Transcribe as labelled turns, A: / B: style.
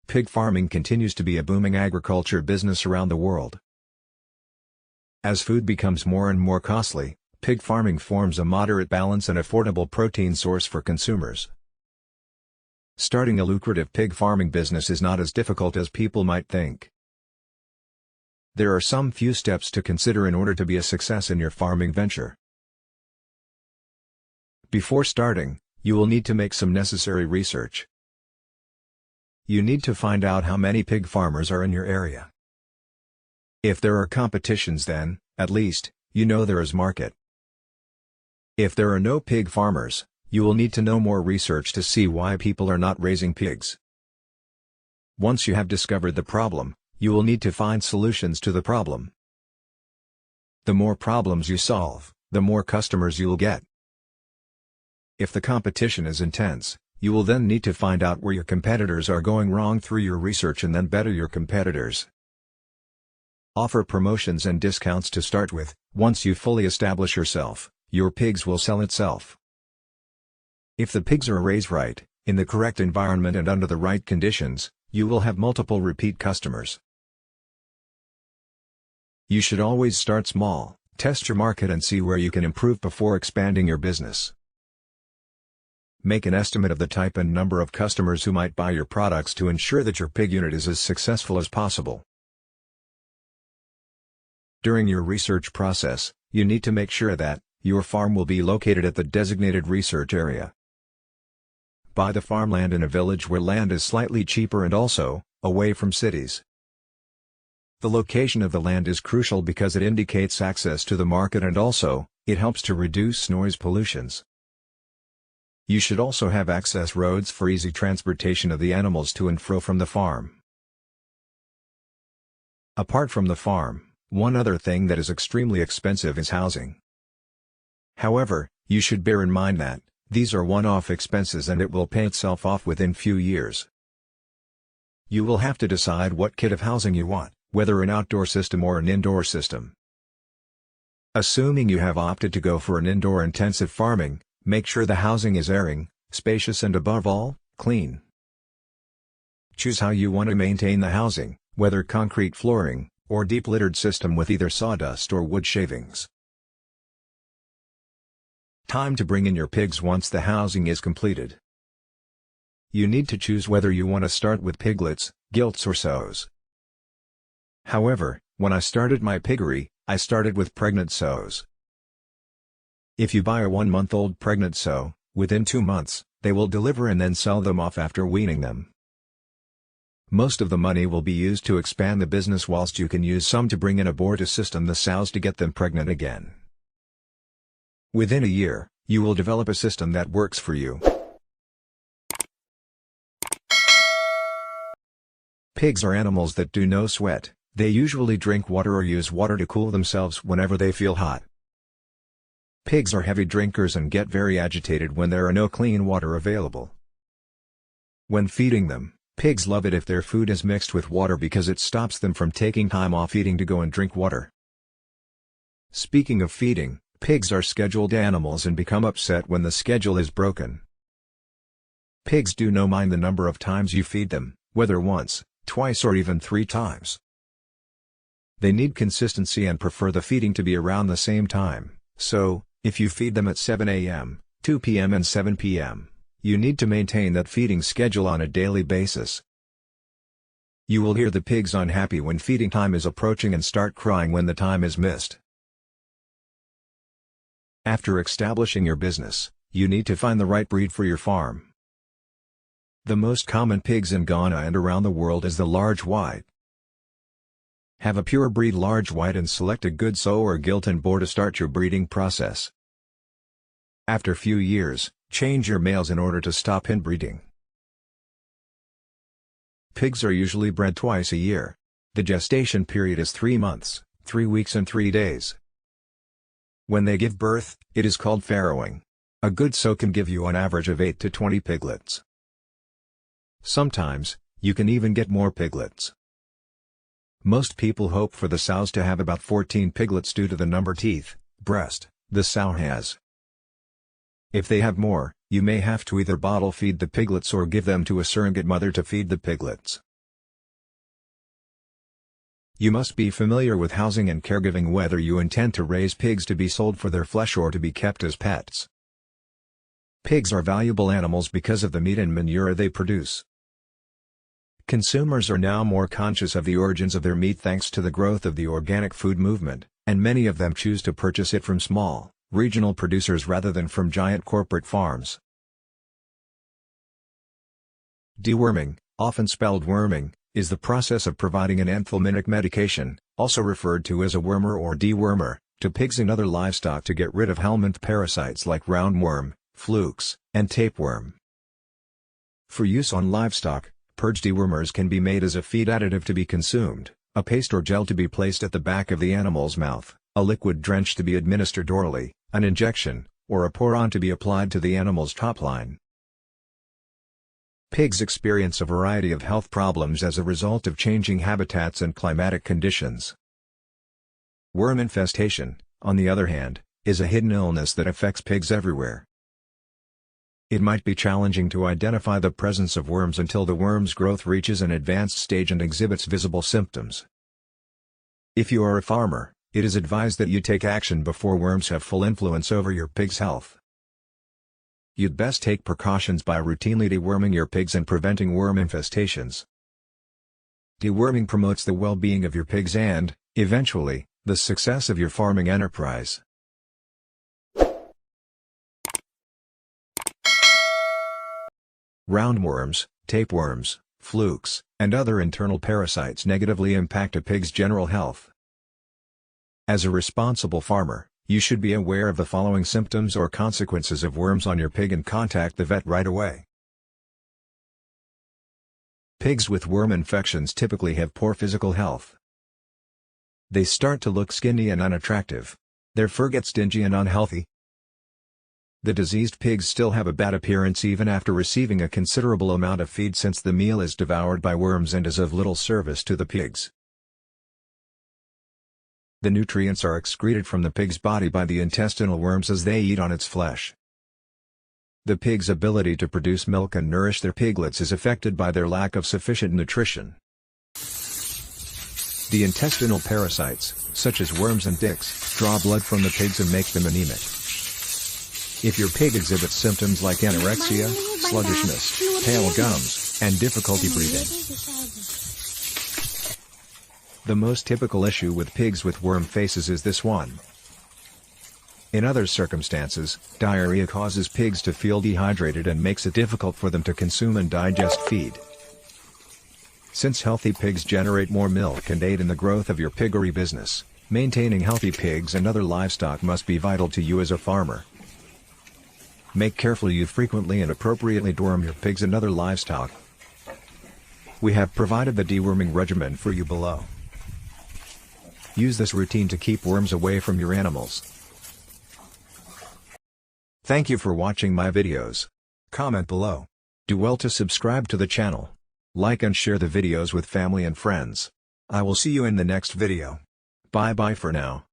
A: pig farming continues to be a booming agriculture business around the world. As food becomes more and more costly, pig farming forms a moderate balance and affordable protein source for consumers. Starting a lucrative pig farming business is not as difficult as people might think. There are some few steps to consider in order to be a success in your farming venture. Before starting, you will need to make some necessary research. You need to find out how many pig farmers are in your area. If there are competitions, then, at least, you know there is market. If there are no pig farmers, you will need to know more research to see why people are not raising pigs. Once you have discovered the problem, you will need to find solutions to the problem. The more problems you solve, the more customers you will get. If the competition is intense, you will then need to find out where your competitors are going wrong through your research and then better your competitors. Offer promotions and discounts to start with. Once you fully establish yourself, your pigs will sell itself. If the pigs are raised right, in the correct environment and under the right conditions, you will have multiple repeat customers. You should always start small, test your market and see where you can improve before expanding your business. Make an estimate of the type and number of customers who might buy your products to ensure that your pig unit is as successful as possible. During your research process, you need to make sure that your farm will be located at the designated research area. Buy the farmland in a village where land is slightly cheaper and also, away from cities. The location of the land is crucial because it indicates access to the market and also, it helps to reduce noise pollutions. You should also have access roads for easy transportation of the animals to and fro from the farm. Apart from the farm, one other thing that is extremely expensive is housing. However, you should bear in mind that these are one-off expenses and it will pay itself off within few years. You will have to decide what kit of housing you want, whether an outdoor system or an indoor system. Assuming you have opted to go for an indoor intensive farming, make sure the housing is airing, spacious and above all, clean. Choose how you want to maintain the housing, whether concrete flooring, or deep littered system with either sawdust or wood shavings. Time to bring in your pigs once the housing is completed. You need to choose whether you want to start with piglets, gilts or sows. However, when I started my piggery, I started with pregnant sows. If you buy a 1-month-old pregnant sow, within 2 months, they will deliver and then sell them off after weaning them. Most of the money will be used to expand the business whilst you can use some to bring in aboard to system the sows to get them pregnant again. Within a year, you will develop a system that works for you. Pigs are animals that do no sweat. They usually drink water or use water to cool themselves whenever they feel hot. Pigs are heavy drinkers and get very agitated when there are no clean water available. When feeding them, pigs love it if their food is mixed with water because it stops them from taking time off eating to go and drink water. Speaking of feeding, pigs are scheduled animals and become upset when the schedule is broken. Pigs do not mind the number of times you feed them, whether once, twice or even 3 times. They need consistency and prefer the feeding to be around the same time, so, if you feed them at 7 a.m., 2 p.m. and 7 p.m., you need to maintain that feeding schedule on a daily basis. You will hear the pigs unhappy when feeding time is approaching and start crying when the time is missed. After establishing your business, you need to find the right breed for your farm. The most common pigs in Ghana and around the world is the large white. Have a pure breed large white and select a good sow or gilt and boar to start your breeding process. After few years, change your males in order to stop inbreeding. Pigs are usually bred twice a year. The gestation period is 3 months, 3 weeks and 3 days. When they give birth, it is called farrowing. A good sow can give you an average of 8 to 20 piglets. Sometimes, you can even get more piglets. Most people hope for the sows to have about 14 piglets due to the number teeth, breast, the sow has. If they have more, you may have to either bottle feed the piglets or give them to a surrogate mother to feed the piglets. You must be familiar with housing and caregiving whether you intend to raise pigs to be sold for their flesh or to be kept as pets. Pigs are valuable animals because of the meat and manure they produce. Consumers are now more conscious of the origins of their meat thanks to the growth of the organic food movement, and many of them choose to purchase it from small, regional producers rather than from giant corporate farms. Deworming, often spelled worming, is the process of providing an anthelmintic medication, also referred to as a wormer or dewormer, to pigs and other livestock to get rid of helminth parasites like roundworm, flukes, and tapeworm. For use on livestock, purge dewormers can be made as a feed additive to be consumed, a paste or gel to be placed at the back of the animal's mouth, a liquid drench to be administered orally, an injection, or a pour-on to be applied to the animal's top line. Pigs experience a variety of health problems as a result of changing habitats and climatic conditions. Worm infestation, on the other hand, is a hidden illness that affects pigs everywhere. It might be challenging to identify the presence of worms until the worm's growth reaches an advanced stage and exhibits visible symptoms. If you are a farmer, it is advised that you take action before worms have full influence over your pig's health. You'd best take precautions by routinely deworming your pigs and preventing worm infestations. Deworming promotes the well-being of your pigs and, eventually, the success of your farming enterprise. Roundworms, tapeworms, flukes, and other internal parasites negatively impact a pig's general health. As a responsible farmer, you should be aware of the following symptoms or consequences of worms on your pig and contact the vet right away. Pigs with worm infections typically have poor physical health. They start to look skinny and unattractive. Their fur gets dingy and unhealthy. The diseased pigs still have a bad appearance even after receiving a considerable amount of feed since the meal is devoured by worms and is of little service to the pigs. The nutrients are excreted from the pig's body by the intestinal worms as they eat on its flesh. The pig's ability to produce milk and nourish their piglets is affected by their lack of sufficient nutrition. The intestinal parasites, such as worms and ticks, draw blood from the pigs and make them anemic. If your pig exhibits symptoms like anorexia, sluggishness, pale gums, and difficulty breathing. The most typical issue with pigs with worm faces is this one. In other circumstances, diarrhea causes pigs to feel dehydrated and makes it difficult for them to consume and digest feed. Since healthy pigs generate more milk and aid in the growth of your piggery business, maintaining healthy pigs and other livestock must be vital to you as a farmer. Make careful you frequently and appropriately deworm your pigs and other livestock. We have provided the deworming regimen for you below. Use this routine to keep worms away from your animals. Thank you for watching my videos. Comment below. Do well to subscribe to the channel. Like and share the videos with family and friends. I will see you in the next video. Bye bye for now.